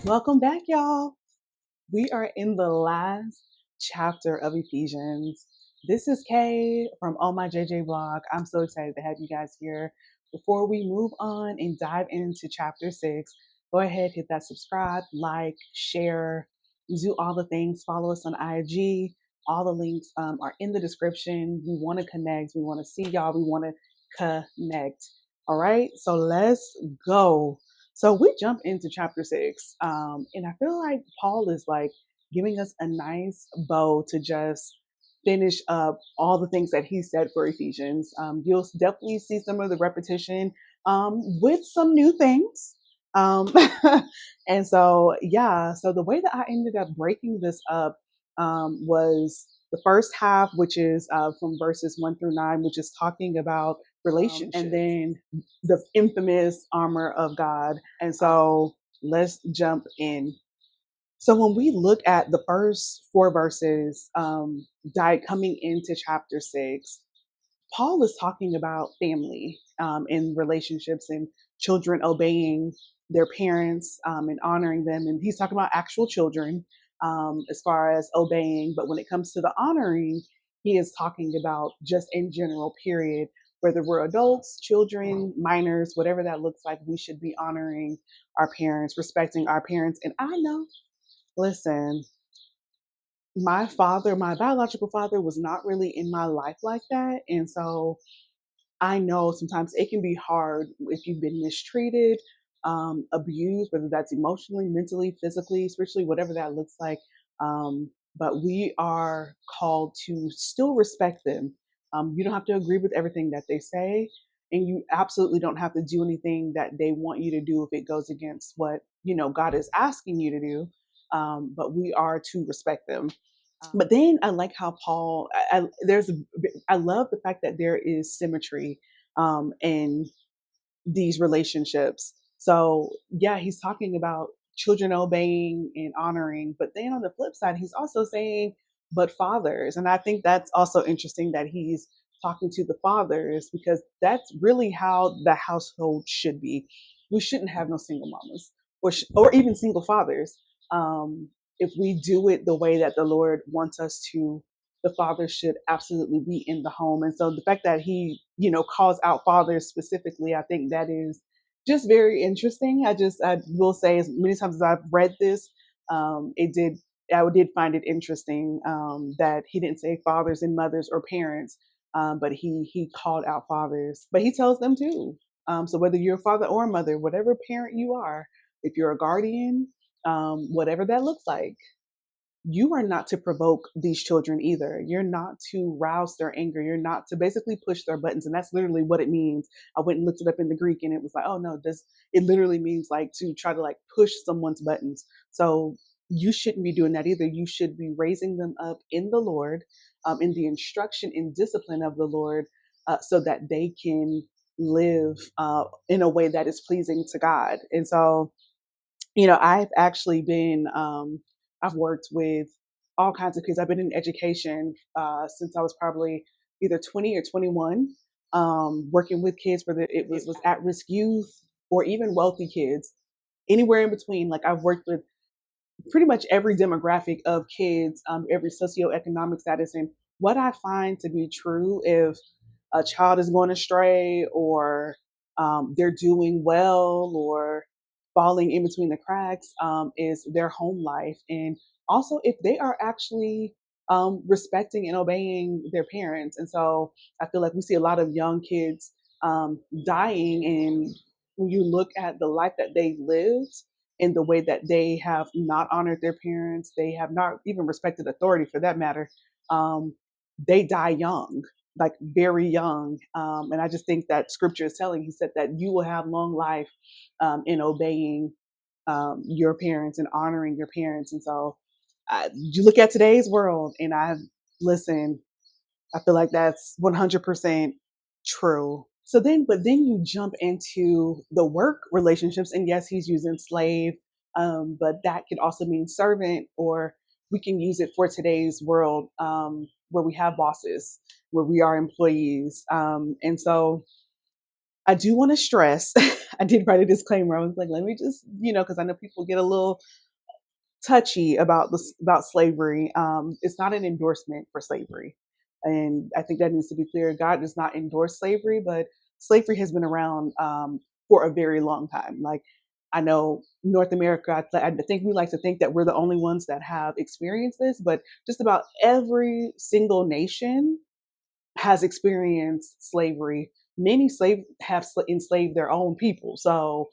Welcome back, y'all. We are in the last chapter of Ephesians. This is Kay from OMJJ blog. I'm so excited to have you guys here. Before we move on and dive into chapter 6, go ahead, hit that subscribe, like, share, do all the things. Follow us on IG. All the links are in the description. We want to connect. We want to see y'all. We want to connect. All right, so let's go. So we jump into chapter 6, and I feel like Paul is like giving us a nice bow to just finish up all the things that he said for Ephesians. You'll definitely see some of the repetition with some new things. Um, and so, yeah, so the way that I ended up breaking this up was the first half, which is from verses 1 through 9, which is talking about relationships, and then the infamous armor of God. And so let's jump in. So when we look at the first 4 verses, coming into chapter 6, Paul is talking about family and relationships and children obeying their parents and honoring them. And he's talking about actual children as far as obeying. But when it comes to the honoring, he is talking about just in general, period. Whether we're adults, children, minors, whatever that looks like, we should be honoring our parents, respecting our parents. And I know, listen, my biological father was not really in my life like that. And so I know sometimes it can be hard if you've been mistreated, abused, whether that's emotionally, mentally, physically, spiritually, whatever that looks like. But we are called to still respect them. You don't have to agree with everything that they say, and you absolutely don't have to do anything that they want you to do if it goes against what God is asking you to do. But we are to respect them. But then I like how Paul, I love the fact that there is symmetry in these relationships. So yeah, he's talking about children obeying and honoring, but then on the flip side, he's also saying, but fathers. And I think that's also interesting that he's talking to the fathers, because that's really how the household should be. We shouldn't have no single mamas or even single fathers. If we do it the way that the Lord wants us to, the father should absolutely be in the home. And so the fact that he, calls out fathers specifically, I think that is just very interesting. I will say, as many times as I've read this, I did find it interesting that he didn't say fathers and mothers or parents, but he called out fathers, but he tells them too. So whether you're a father or a mother, whatever parent you are, if you're a guardian, whatever that looks like, you are not to provoke these children either. You're not to rouse their anger. You're not to basically push their buttons. And that's literally what it means. I went and looked it up in the Greek, and it was like, oh no, it literally means like to try to like push someone's buttons. So you shouldn't be doing that either. You should be raising them up in the Lord, in the instruction and discipline of the Lord, so that they can live in a way that is pleasing to God. And so, I've actually been, I've worked with all kinds of kids. I've been in education since I was probably either 20 or 21, working with kids, whether it was at risk youth or even wealthy kids, anywhere in between. Like I've worked with pretty much every demographic of kids, every socioeconomic status. And what I find to be true, if a child is going astray or they're doing well or falling in between the cracks, is their home life. And also if they are actually respecting and obeying their parents. And so I feel like we see a lot of young kids dying. And when you look at the life that they lived, in the way that they have not honored their parents, they have not even respected authority for that matter. They die young, like very young. And I just think that scripture is telling, he said that you will have long life in obeying your parents and honoring your parents. And so you look at today's world, and listen, I feel like that's 100% true. But then you jump into the work relationships, and yes, he's using slave, but that could also mean servant, or we can use it for today's world, where we have bosses, where we are employees. And so I do want to stress, I did write a disclaimer. I was like, let me just, because I know people get a little touchy about about slavery. It's not an endorsement for slavery, and I think that needs to be clear. God does not endorse slavery, but slavery has been around for a very long time. Like, I know North America, I think we like to think that we're the only ones that have experienced this, but just about every single nation has experienced slavery. Many slaves have enslaved their own people. So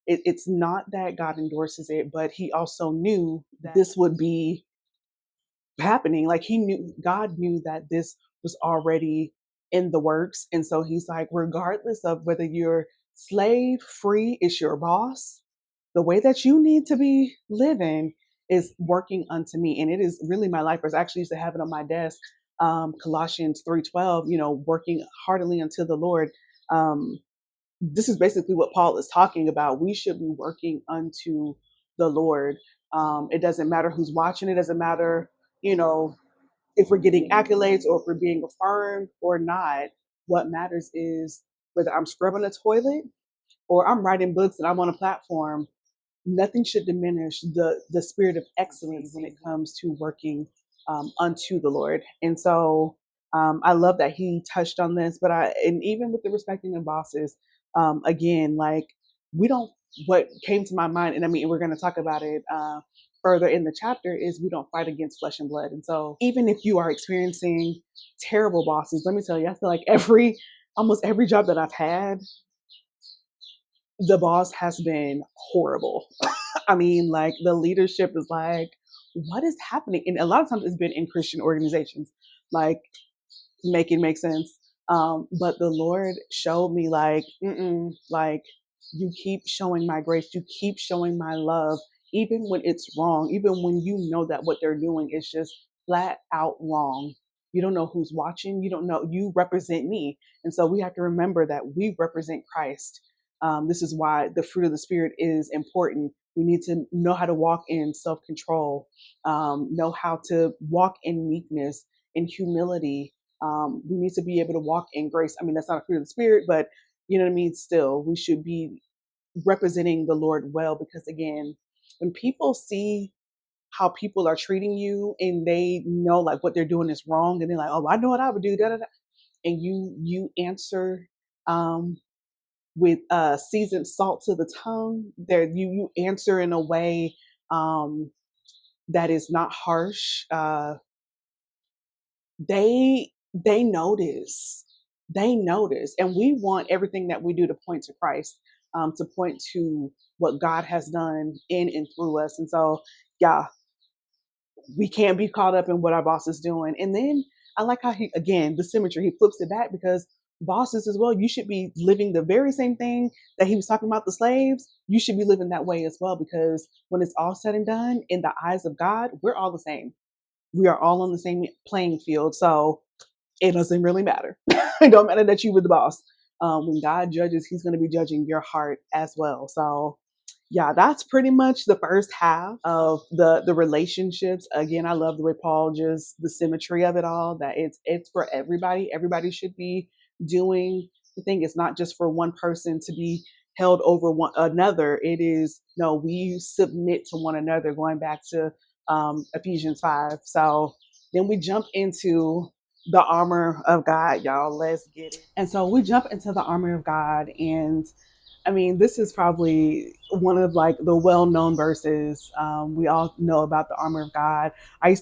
it's not that God endorses it, but He also knew that this would be happening. Like God knew that this was already in the works. And so He's like, regardless of whether you're slave, free, it's your boss, the way that you need to be living is working unto me. And it is really my life verse. I actually used to have it on my desk. Colossians 3:12, working heartily unto the Lord. This is basically what Paul is talking about. We should be working unto the Lord. It doesn't matter who's watching. It doesn't matter, you know, if we're getting accolades or if we're being affirmed or not. What matters is whether I'm scrubbing a toilet or I'm writing books and I'm on a platform. Nothing should diminish the spirit of excellence when it comes to working unto the Lord. And so I love that he touched on this, and even with the respecting of bosses, again, like we don't, what came to my mind, and I mean, we're going to talk about it further in the chapter, is we don't fight against flesh and blood. And so even if you are experiencing terrible bosses, let me tell you, I feel like almost every job that I've had, the boss has been horrible. I mean, like the leadership is like, what is happening? And a lot of times it's been in Christian organizations, like make it make sense. But the Lord showed me like, like you keep showing my grace, you keep showing my love, even when it's wrong, even when you know that what they're doing is just flat out wrong. You don't know who's watching. You don't know. You represent me. And so we have to remember that we represent Christ. This is why the fruit of the Spirit is important. We need to know how to walk in self control, know how to walk in meekness, in humility. We need to be able to walk in grace. I mean, that's not a fruit of the Spirit, but you know what I mean? Still, we should be representing the Lord well, because again, when people see how people are treating you and they know like what they're doing is wrong, and they're like, oh, I know what I would do, da, da, da. And you answer with seasoned salt to the tongue. There, you answer in a way that is not harsh. They notice. They notice, and we want everything that we do to point to Christ, to point to what God has done in and through us. And so, yeah, we can't be caught up in what our boss is doing. And then I like how he, again, the symmetry, he flips it back, because bosses as well, you should be living the very same thing that he was talking about the slaves. You should be living that way as well, because when it's all said and done, in the eyes of God, we're all the same. We are all on the same playing field. So it doesn't really matter. It don't matter that you were the boss. When God judges, He's going to be judging your heart as well. So yeah, that's pretty much the first half of the relationships. Again, I love the way Paul, just the symmetry of it all, that it's for everybody. Everybody should be doing the thing. It's not just for one person to be held over one another. It is, no, we submit to one another, going back to Ephesians 5. So then we jump into the armor of God, y'all. Let's get it. And so we jump into the armor of God, and I mean, this is probably one of like the well-known verses. We all know about the armor of God. I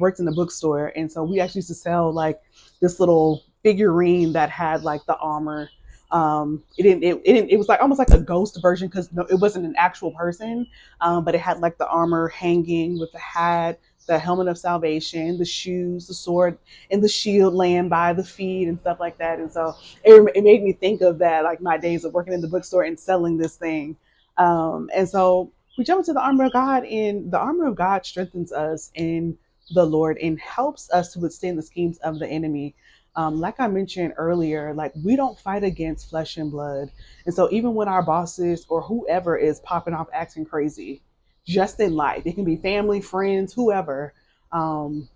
worked in the bookstore, and so we actually used to sell like this little figurine that had like the armor. It was like almost like a ghost version, because no, it wasn't an actual person, but it had like the armor hanging with the hat, the helmet of salvation, the shoes, the sword, and the shield laying by the feet and stuff like that. And so it made me think of that, like my days of working in the bookstore and selling this thing. And so we jump into the armor of God, and the armor of God strengthens us in the Lord and helps us to withstand the schemes of the enemy. Like I mentioned earlier, like we don't fight against flesh and blood. And so even when our bosses or whoever is popping off acting crazy, just in life, it can be family, friends, whoever, um,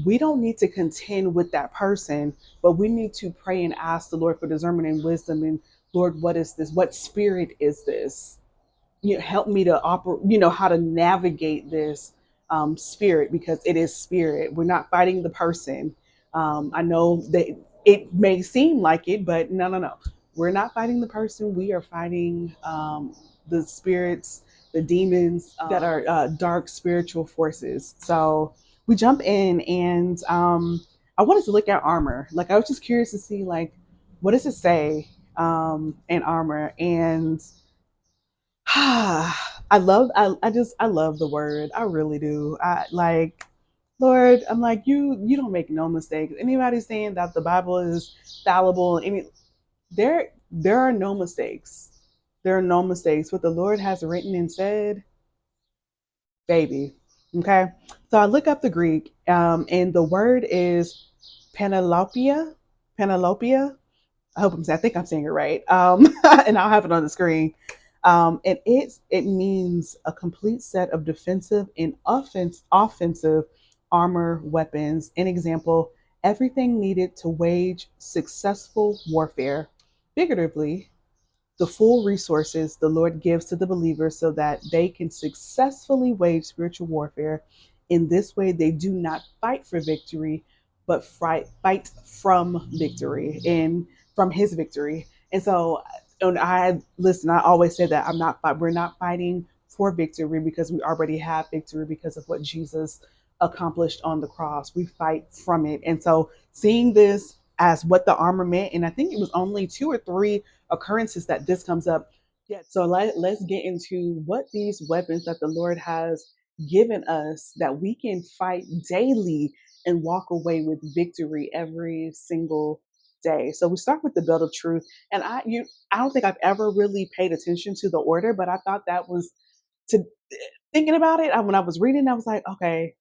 we don't need to contend with that person, but we need to pray and ask the Lord for discernment and wisdom. And Lord, what is this? What spirit is this? Help me to operate, how to navigate this spirit, because it is spirit. We're not fighting the person. I know that it may seem like it, but no, no, no. We're not fighting the person. We are fighting the spirits, the demons that are dark spiritual forces. So we jump in, and I wanted to look at armor. Like, I was just curious to see, like, what does it say in armor? And I love the word. I really do. I like, Lord, I'm like, you don't make no mistakes. Anybody saying that the Bible is fallible, there are no mistakes. There are no mistakes. What the Lord has written and said, baby. Okay. So I look up the Greek, and the word is Penelopia. Penelopia. I think I'm saying it right. And I'll have it on the screen. And it means a complete set of defensive and offensive armor weapons. An example: everything needed to wage successful warfare. Figuratively, the full resources the Lord gives to the believers so that they can successfully wage spiritual warfare. In this way, they do not fight for victory, but fight from victory and from His victory. And so, and I listen. I always say that we're not fighting for victory because we already have victory because of what Jesus accomplished on the cross. We fight from it. And so, seeing this as what the armor meant, and I think it was only two or three occurrences that this comes up. Yeah, so let's get into what these weapons that the Lord has given us that we can fight daily and walk away with victory every single day. So we start with the belt of truth. And I don't think I've ever really paid attention to the order, but I thought that was to thinking about it. When I was reading, I was like, okay,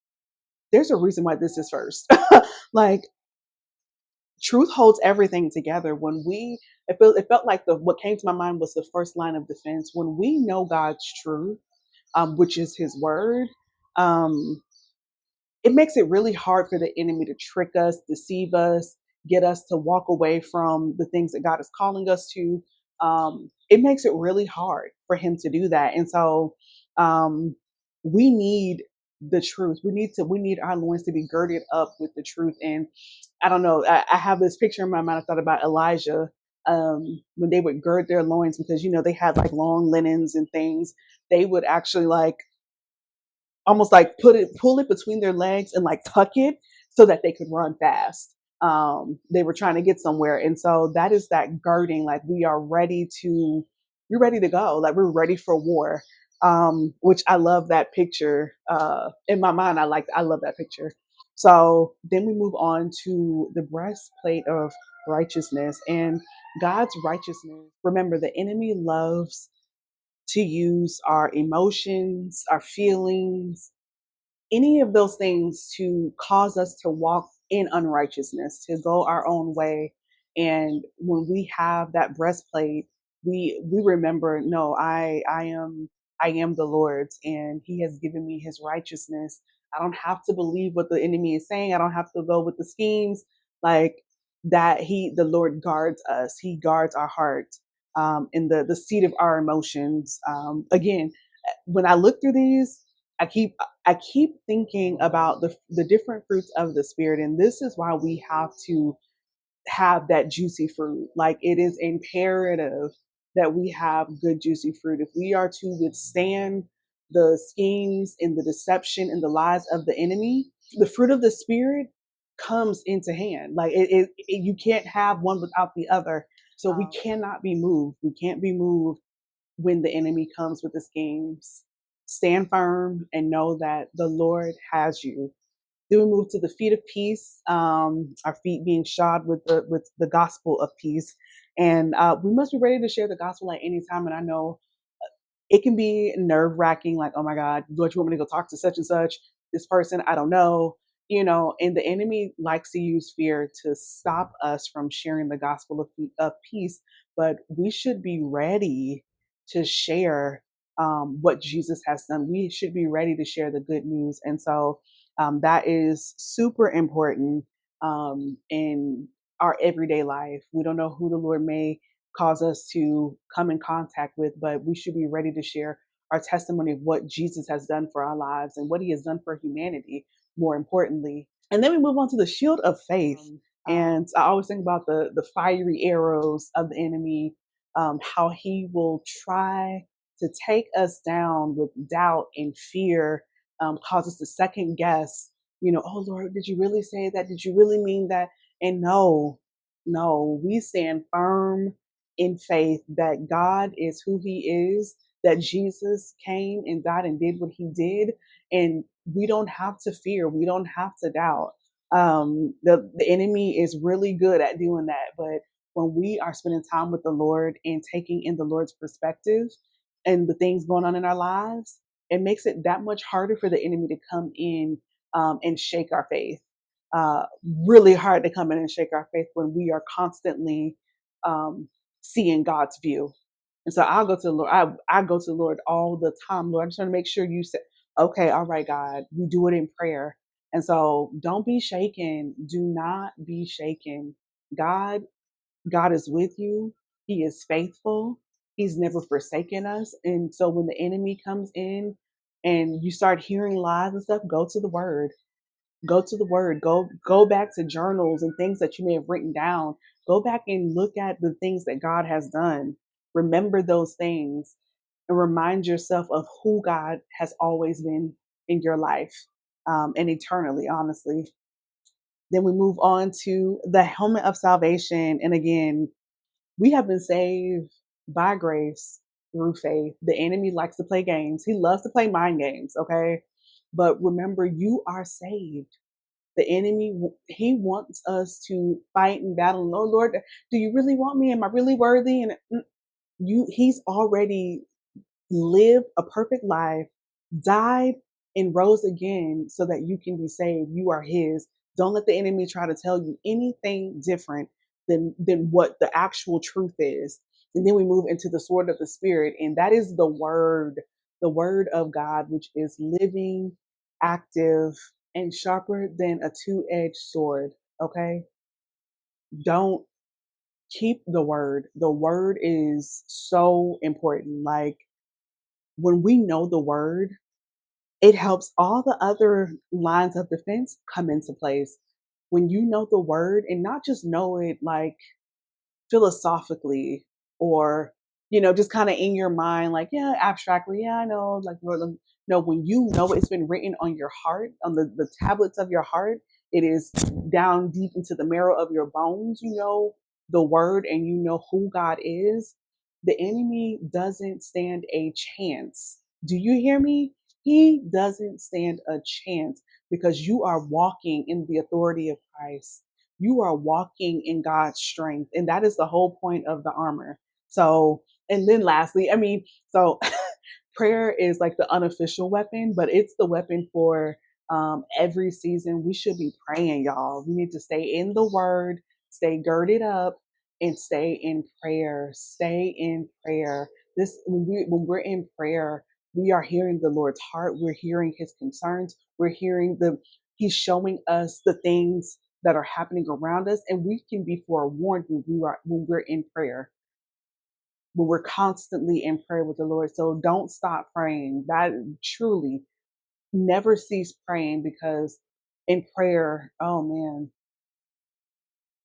there's a reason why this is first. Like, truth holds everything together. When it felt like what came to my mind was the first line of defense. When we know God's truth, which is His word, um, it makes it really hard for the enemy to trick us, deceive us, get us to walk away from the things that God is calling us to. It makes it really hard for him to do that. And so um, we need the truth. We need our loins to be girded up with the truth. And I don't know, I have this picture in my mind. I thought about Elijah, when they would gird their loins, because they had like long linens and things. They would actually like almost like pull it between their legs and like tuck it so that they could run fast. They were trying to get somewhere. And so that is that girding, like we're ready to go. Like, we're ready for war. Which I love that picture. In my mind, I love that picture. So then we move on to the breastplate of righteousness and God's righteousness. Remember, the enemy loves to use our emotions, our feelings, any of those things to cause us to walk in unrighteousness, to go our own way. And when we have that breastplate, we remember, no, I am the Lord's, and He has given me His righteousness. I don't have to believe what the enemy is saying. I don't have to go with the schemes like that. The Lord guards us. He guards our heart, in the seat of our emotions. Again, when I look through these, I keep thinking about the different fruits of the spirit, and this is why we have to have that juicy fruit. Like, it is imperative that we have good juicy fruit if we are to withstand the schemes and the deception and the lies of the enemy. The fruit of the spirit comes into hand. Like, you can't have one without the other. So we cannot be moved. We can't be moved when the enemy comes with the schemes. Stand firm and know that the Lord has you. Then we move to the feet of peace, our feet being shod with the gospel of peace. And we must be ready to share the gospel at any time. And I know it can be nerve wracking, like, oh my God, Lord, you want me to go talk to such and such, this person? I don't know. And the enemy likes to use fear to stop us from sharing the gospel of peace. But we should be ready to share what Jesus has done. We should be ready to share the good news. And so That is super important in our everyday life. We don't know who the Lord may cause us to come in contact with, but we should be ready to share our testimony of what Jesus has done for our lives and what he has done for humanity, more importantly. And then we move on to the shield of faith. And I always think about the fiery arrows of the enemy, how he will try to take us down with doubt and fear, cause us to second guess, oh Lord, did you really say that? Did you really mean that? And no, we stand firm in faith that God is who he is, that Jesus came and died and did what he did. And we don't have to fear. We don't have to doubt. The enemy is really good at doing that. But when we are spending time with the Lord and taking in the Lord's perspective and the things going on in our lives, it makes it that much harder for the enemy to come in and shake our faith. Really hard to come in and shake our faith when we are constantly seeing God's view. And so I'll go to the Lord. I go to the Lord all the time. Lord, I'm just trying to make sure you say, okay, all right, God, we do it in prayer. And so don't be shaken. Do not be shaken. God, God is with you. He is faithful. He's never forsaken us. And so when the enemy comes in and you start hearing lies and stuff, go to the word. Go to the word. Go back to journals and things that you may have written down. Go back and look at the things that God has done. Remember those things and remind yourself of who God has always been in your life, and eternally, honestly. Then we move on to the helmet of salvation. And again, we have been saved by grace through faith. The enemy likes to play games. He loves to play mind games, okay? But remember, you are saved. The enemy, he wants us to fight and battle. Oh Lord, do you really want me? Am I really worthy? And he's already lived a perfect life, died and rose again so that you can be saved. You are his. Don't let the enemy try to tell you anything different than what the actual truth is. And then we move into the sword of the spirit, and that is the word of God, which is living, active, and sharper than a two-edged sword. Okay? Don't keep the word. The word is so important. Like, when we know the word, it helps all the other lines of defense come into place. When you know the word and not just know it like philosophically or, just kind of in your mind, like, yeah, abstractly, yeah, I know, like, no, when you know it's been written on your heart, on the tablets of your heart, it is down deep into the marrow of your bones, the word and you know who God is, the enemy doesn't stand a chance. Do you hear me? He doesn't stand a chance because you are walking in the authority of Christ. You are walking in God's strength. And that is the whole point of the armor. So, and then lastly, so prayer is like the unofficial weapon, but it's the weapon for every season. We should be praying, y'all. We need to stay in the word, stay girded up, and stay in prayer. Stay in prayer. When we're in prayer, we are hearing the Lord's heart. We're hearing his concerns. We're hearing he's showing us the things that are happening around us, and we can be forewarned when we're in prayer, when we're constantly in prayer with the Lord. So don't stop praying. That truly, never cease praying, because in prayer, oh man,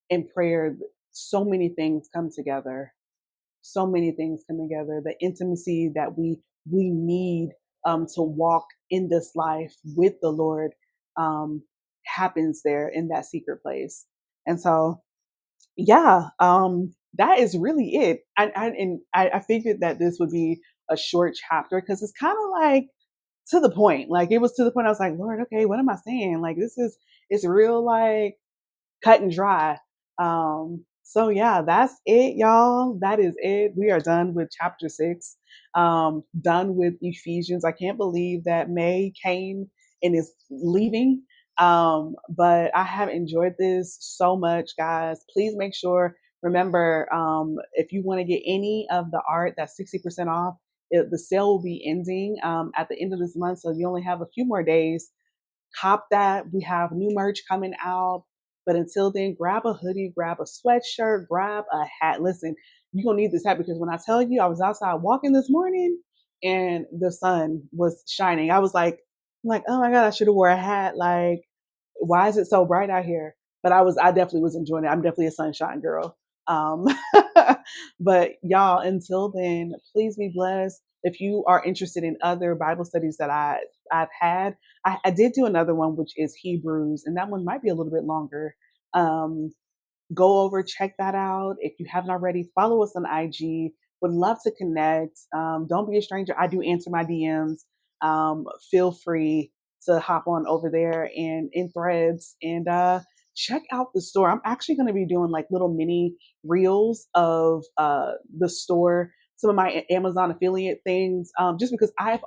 in prayer, so many things come together. So many things come together. The intimacy that we need to walk in this life with the Lord happens there in that secret place. And so, yeah, that is really it. I figured that this would be a short chapter because it's kind of like to the point. Like, it was to the point. I was like, Lord, okay, what am I saying? Like, it's real, like, cut and dry. So yeah, that's it, y'all. That is it. We are done with chapter 6. Done with Ephesians. I can't believe that May came and is leaving. But I have enjoyed this so much, guys. Please make sure, remember, if you want to get any of the art, that's 60% off. The sale will be ending at the end of this month, so you only have a few more days cop that. We have new merch coming out. But until then, grab a hoodie, grab a sweatshirt, grab a hat. Listen, you're gonna need this hat because when I tell you I was outside walking this morning and the sun was shining, I'm like, oh my God, I should have wore a hat. Like, why is it so bright out here? But I definitely was enjoying it. I'm definitely a sunshine girl. Um, but y'all, until then, please be blessed. If you are interested in other Bible studies that I've had, I did do another one, which is Hebrews, and that one might be a little bit longer. Um, Go over, check that out. If you haven't already, follow us on IG. Would love to connect. Don't be a stranger. I do answer my DMs. Feel free to hop on over there and in threads and check out the store. I'm actually going to be doing like little mini reels of the store, some of my Amazon affiliate things, just because I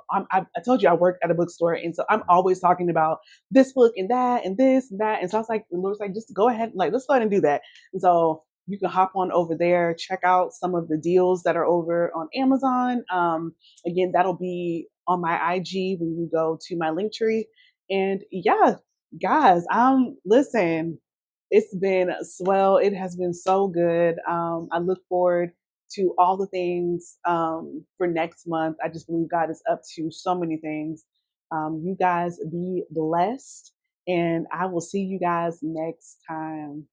told you I work at a bookstore, and so I'm always talking about this book and that and this and that, and so I was like, the Lord's like, just go ahead, like let's go ahead and do that. And so you can hop on over there, check out some of the deals that are over on Amazon. Again, that'll be on my IG when you go to my link tree. And yeah, guys, listen, it's been swell. It has been so good. I look forward to all the things for next month. I just believe God is up to so many things. You guys be blessed, and I will see you guys next time.